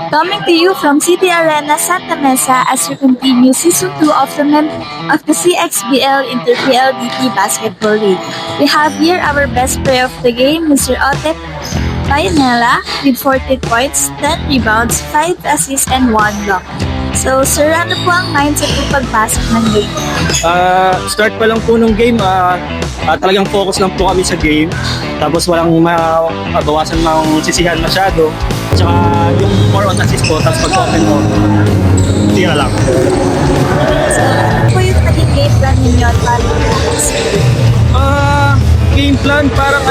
Coming to you from City Arena Santa Mesa as we continue Season 2 of the CXBL Inter PLDT Basketball League. We have here our best player of the game, Mr. Otep Payanela, with 14 points, 10 rebounds, 5 assists, and 1 block. So, sir, ano po ang mindset mo pagpasok ng game? Start pa lang po nung game, talagang focus lang po kami sa game. Tapos walang mabawasan ng sisihan masyado. Tsaka yung more on assist po, tapos pag-open mo, tira lang. So, ano po yung naging game plan ninyo at paano Game plan parang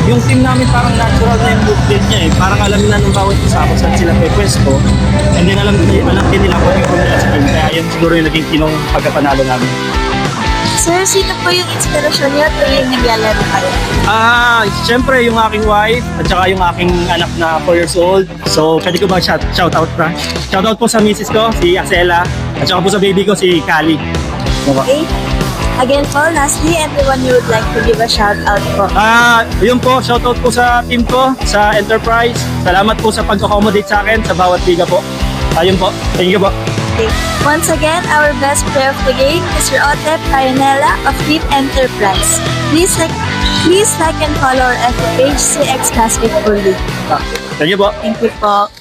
yung team namin parang natural na yung movement niya eh. Parang alam na ng bawat isa kung saan sila pwesto. And then alam din nila kung yung nila sa team. Kaya yun siguro yung naging kinong pagkapanalo namin. Sir, sino po yung inspirasyon niyo tuwing naglalaro kayo? Siyempre yung aking wife at saka yung aking anak na 4 years old. So, pwede ko ba shoutout pa? Shoutout po sa misis ko, si Acela. At saka po sa baby ko, si Kali. Okay. Again po, lastly, anyone you would like to give a shoutout po? Yun po, shoutout po sa team ko, sa Enterprise. Salamat po sa pag-accommodate sa akin sa bawat liga po. Ayun po, thank you po. Okay. Once again, our best player of the game, Mr. Otep Payanela of Team Enterprise. Please like and follow our FB page, CX Basketball League. Thank you po. Thank you po.